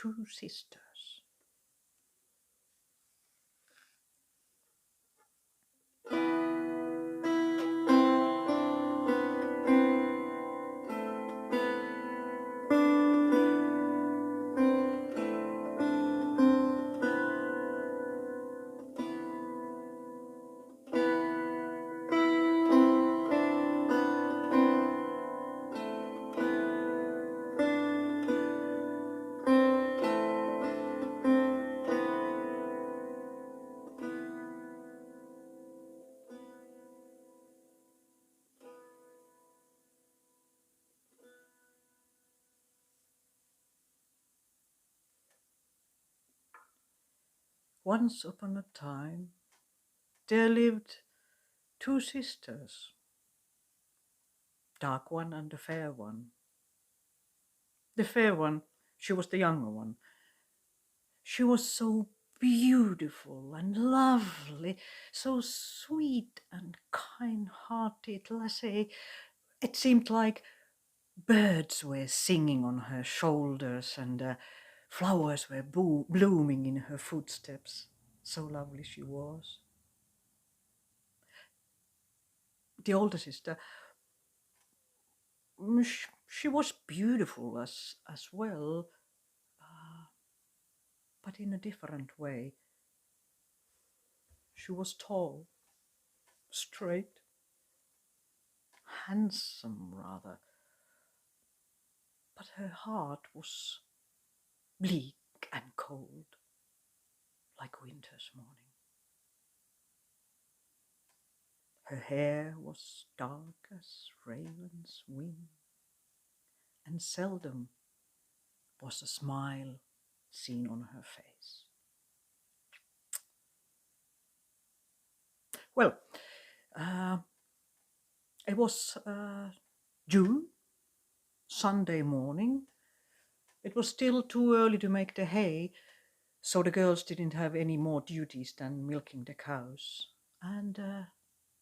two sisters. Once upon a time, there lived two sisters, dark one and the fair one. The fair one, she was the younger one. She was so beautiful and lovely, so sweet and kind-hearted. Let's say, it seemed like birds were singing on her shoulders and flowers were blooming in her footsteps. So lovely she was. The older sister, she was beautiful as well, but in a different way. She was tall, straight, handsome rather, but her heart was bleak and cold, like winter's morning. Her hair was dark as raven's wing, and seldom was a smile seen on her face. Well, it was June, Sunday morning. It was still too early to make the hay, so the girls didn't have any more duties than milking the cows. And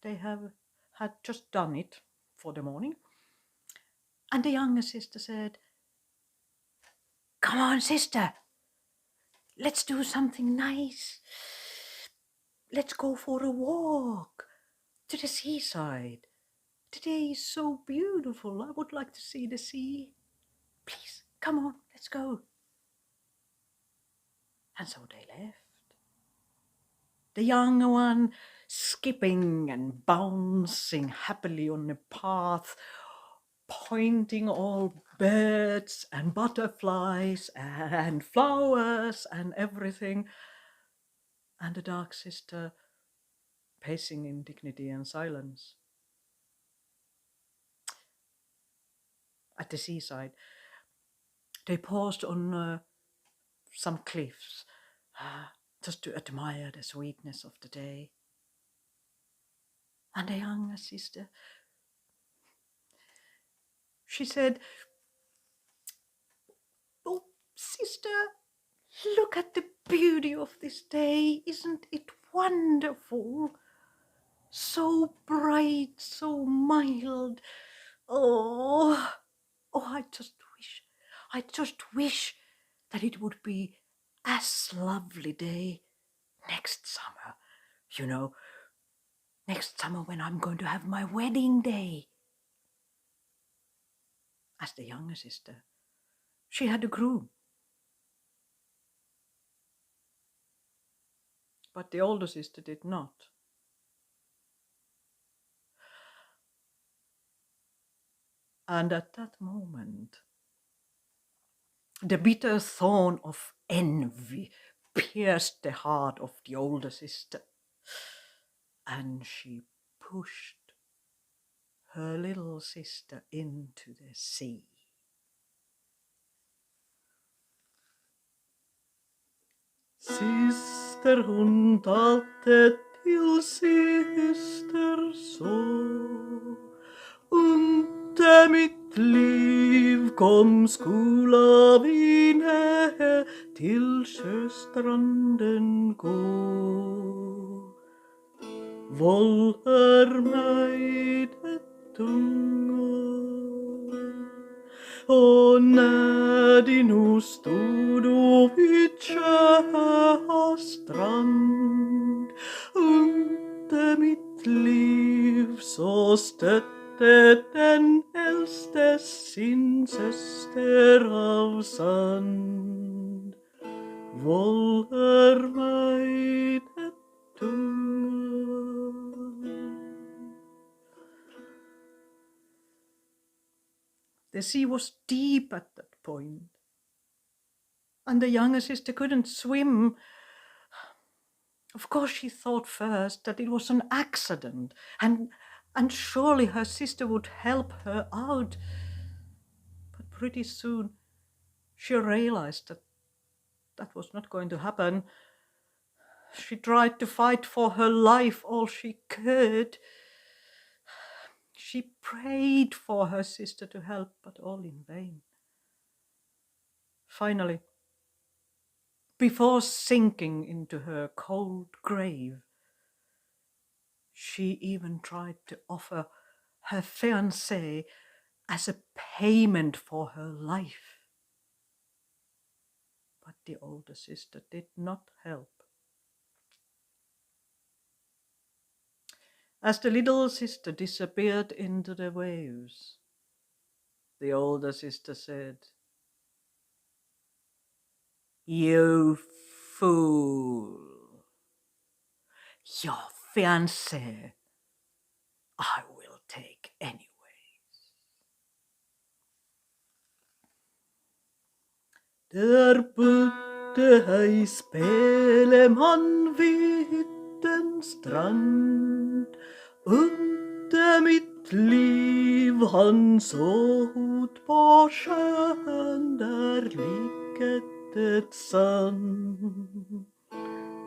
they had just done it for the morning. And the younger sister said, "Come on, sister, let's do something nice. Let's go for a walk to the seaside. Today is so beautiful. I would like to see the sea. Please, come on, let's go." And so they left. The younger one skipping and bouncing happily on the path, pointing all birds and butterflies and flowers and everything. And the dark sister pacing in dignity and silence. At the seaside, they paused on some cliffs just to admire the sweetness of the day. And the younger sister, she said, "Oh, sister, look at the beauty of this day. Isn't it wonderful? So bright, so mild. Oh, I just wish that it would be as lovely day next summer. You know, next summer when I'm going to have my wedding day." As the younger sister, she had a groom. But the older sister did not. And at that moment, the bitter thorn of envy pierced the heart of the older sister, and she pushed her little sister into the sea. Syster, hon talte till syster så. Unter mitt liv kom skola vine till sjöstranden gå. Våldar mig det tunga, och när de nu stod vid sjöstrand. Under mitt liv så stötte den äldste sin syster av sand. Våldar mig det tunga. The sea was deep at that point, and the younger sister couldn't swim. Of course, she thought first that it was an accident, and surely her sister would help her out. But pretty soon, she realized that that was not going to happen. She tried to fight for her life all she could. She prayed for her sister to help, but all in vain. Finally, before sinking into her cold grave, she even tried to offer her fiancé as a payment for her life. But the older sister did not help. As the little sister disappeared into the waves, the older sister said, "You fool! Your fiancé I will take anyways." Där bodde ej speleman vid hyttens strand. Under mitt liv han såg på sjön, där ligget ett sand.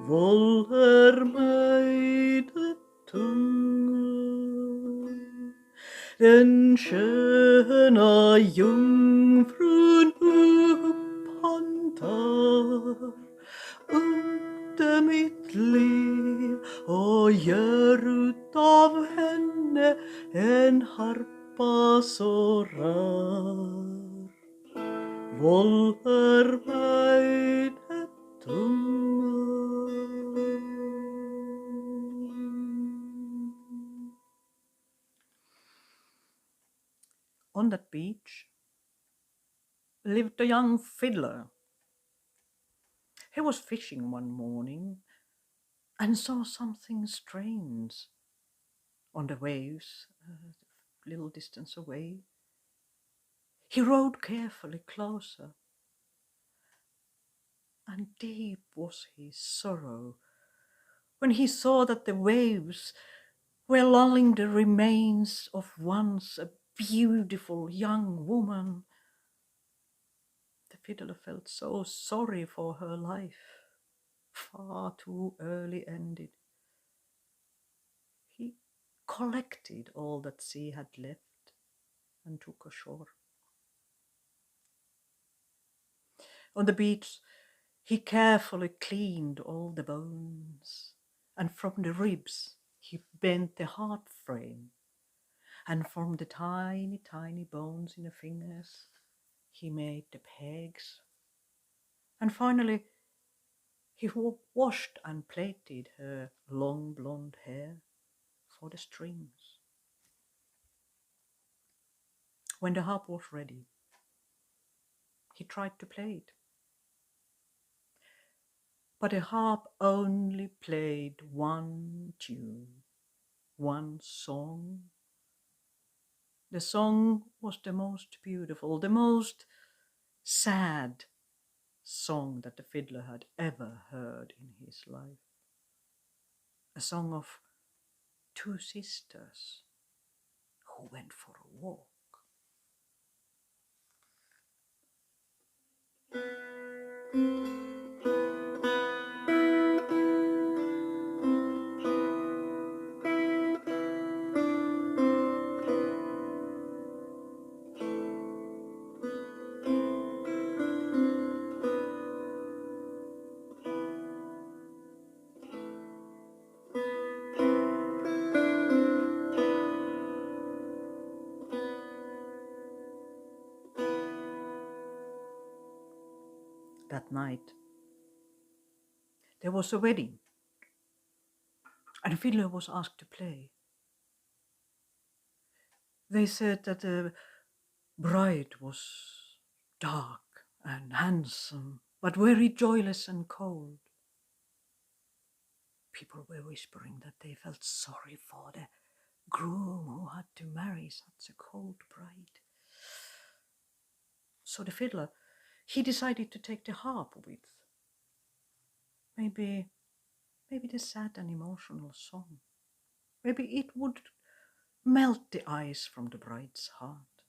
Våldar mig det tunga. Den sköna jungfrun upphantar under mitt liv och gör utav henne en harpa så rar. Våldar mig det tunga. On that beach lived a young fiddler. He was fishing one morning and saw something strange on the waves a little distance away. He rowed carefully closer, and deep was his sorrow when he saw that the waves were lulling the remains of once a beautiful young woman. The fiddler felt so sorry for her life, far too early ended. He collected all that sea had left and took ashore. On the beach, he carefully cleaned all the bones, and from the ribs he bent the heart frame, and from the tiny, tiny bones in the fingers he made the pegs, and finally he washed and plaited her long blonde hair for the strings. When the harp was ready, he tried to play it. But the harp only played one tune, one song. The song was the most beautiful, the most sad song that the fiddler had ever heard in his life. A song of two sisters who went for a walk. That night, there was a wedding, and a fiddler was asked to play. They said that the bride was dark and handsome, but very joyless and cold. People were whispering that they felt sorry for the groom who had to marry such a cold bride. So the fiddler, he decided to take the harp with. Maybe the sad and emotional song. Maybe it would melt the ice from the bride's heart.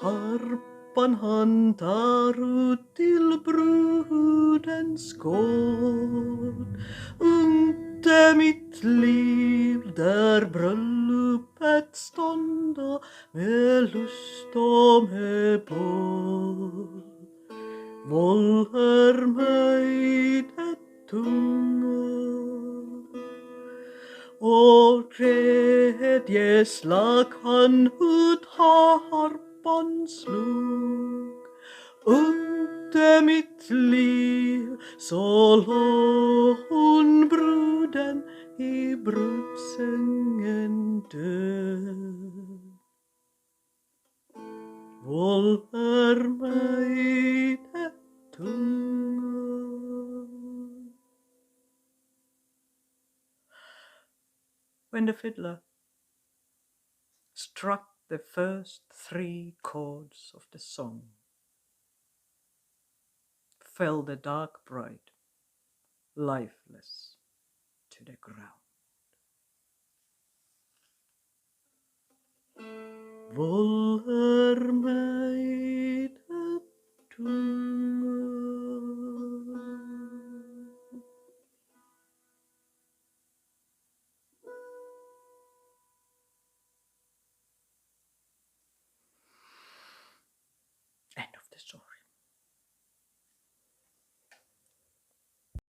Harpan han tar ut till brudens gård, unte mitt liv där bröllopet stånda med lust och med bål. Vållar mig det tunga och tredje slag han ut harpan slog. Unte mitt liv så låg hon bruden i brudsängen död. Vållar mig det tunga. When the fiddler struck the first 3 chords of the song, fell the dark bride, lifeless, to the ground. Vållar mig